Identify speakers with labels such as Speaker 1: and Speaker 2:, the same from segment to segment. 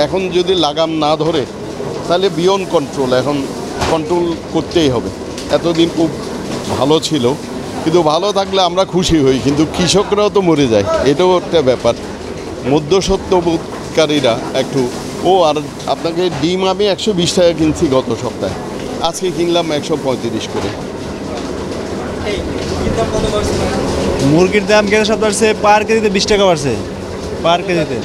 Speaker 1: এখন যদি লাগাম না ধরে তাহলে বিয়ন্ড কন্ট্রোল, এখন কন্ট্রোল করতেই হবে। এতদিন খুব ভালো ছিল, কিন্তু ভালো থাকলে আমরা খুশি হই, কিন্তু কৃষকরাও তো মরে যায়, এটাও একটা ব্যাপার। মধ্যস্বত্ববোধকারীরা একটু আর আপনাকে ডিম আমি 120 টাকা কিনছি গত সপ্তাহে, আজকে কিনলাম 135 করে।
Speaker 2: মুরগির দাম গেলে সব বাড়ছে, পার কেজিতে 20 টাকা বাড়ছে পার কেজিতে।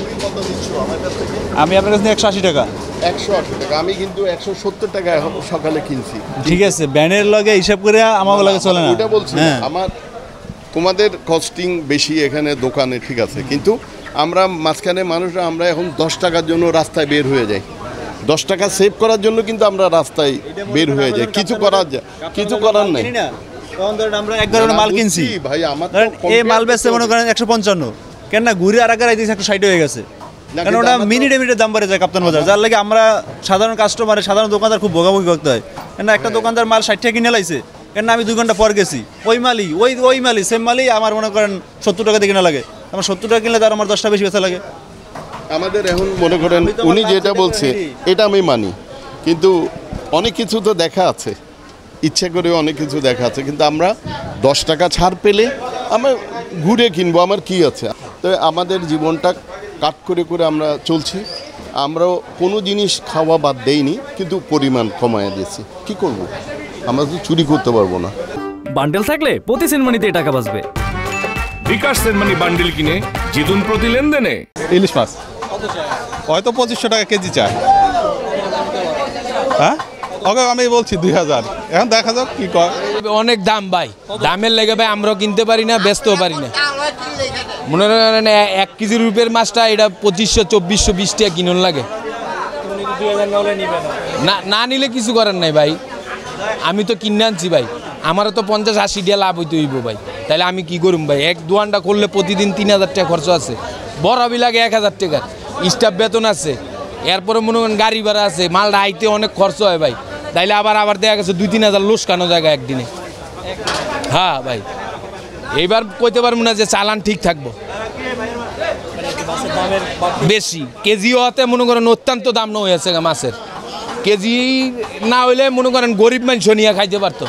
Speaker 2: আমি আপনার কাছে 180 টাকা।
Speaker 1: 180 টাকা, আমি কিন্তু 170 টাকা এখন সকালে কিনছি।
Speaker 2: ঠিক আছে, ব্যানের লগে হিসাব করে আমার লগে চলে না।
Speaker 1: ওটা বলছি আমার, তোমাদের কস্টিং বেশি এখানে দোকানে, ঠিক আছে, কিন্তু আমরা মাঝখানে মানুষরা আমরা এখন 10 টাকার জন্য রাস্তায় বের হয়ে যাই। 10 টাকা সেভ করার জন্য কিন্তু আমরা রাস্তায় বের হয়ে যাই, কিছু করার নাই।
Speaker 2: আমরা এক ধরনের মাল কিনছি
Speaker 1: ভাই, আমার
Speaker 2: এই মাল বেচতে মনে করেন 155, কেন না ঘুরে আর আগে 160 হয়ে গেছে, কারণ ওটা মিনিটের দাম বাড়ে যায় কাপ্তান বাজার, যার লাগে আমরা সাধারণ কাস্টমার সাধারণ দোকানদার খুব ভোগাভুগি করতে হয়। কেন একটা দোকানদার মাল 60 টাকা কিনে লাইছে, কেন আমি 2 ঘন্টা পর গেছি, ওই মালই সেম মালই আমার মনে করেন 70 টাকা দিয়ে কিনা লাগে, আমার 70 টাকা কিনলে তার আমার 10 টাকা বেশি বেচা লাগে।
Speaker 1: আমাদের এখন মনে করেন উনি যেটা বলছে এটা আমি মানি, কিন্তু অনেক কিছু তো দেখা আছে, ইচ্ছা করে অনেক কিছু দেখা আছে, কিন্তু আমরা 10 টাকা ছাড় পেলে আমরা ঘুরে কিনবো, আমার কি আছে। তো আমাদের জীবনটা কাট করে করে আমরা চলছি, আমরাও কোনো জিনিস খাওয়া বাদ দেইনি, কিন্তু পরিমাণ কমায় দিয়েছি। কি করব, আমরা তো চুরি করতে পারবো না।
Speaker 3: বান্ডেল থাকলে প্রতি সেনমানিতে টাকা বাঁচবে।
Speaker 4: বিকাশ সেনমানি বান্ডেল কিনে জিতুন প্রতি লেনদেনে।
Speaker 5: ইলিশ মাছ হয়তো 2500 টাকা কেজি চায়। হ্যাঁ, ওকে আমি বলছি 2000, এখন দেখা যাক কি কয়।
Speaker 6: অনেক দাম ভাই, দামের লেগে ভাই আমরাও কিনতে পারি না, বেচতেও পারি না। মনে করেন 1 কেজি রূপের মাছটা এটা 2500 2420 টাকা কিনুন লাগে। না নিলে কিছু করার নাই ভাই, আমি তো কিনে আনছি ভাই, আমারও তো 50-80 টাকা লাভ হইতে হইব ভাই, তাহলে আমি কি করুম ভাই? এক দোকানটা করলে প্রতিদিন 3000 টাকা খরচ আছে, বড়াবি লাগে 1000 টাকা, স্টাফ বেতন আছে, এরপরে মনে করেন গাড়ি ভাড়া আছে, মালটা আইতে অনেক খরচ হয় ভাই, তাইলে আবার দেখা গেছে 2-3000 লোসকানো জায়গা একদিনে। হ্যাঁ ভাই, এইবার কইতে পারবো না যে চালান ঠিক থাকবো, বেশি কেজিও হাতে মনে করেন অত্যন্ত দাম না হয়েছে মাছের, কেজি না হইলে মনে করেন গরিব মানুষ নিয়ে খাইতে পারতো।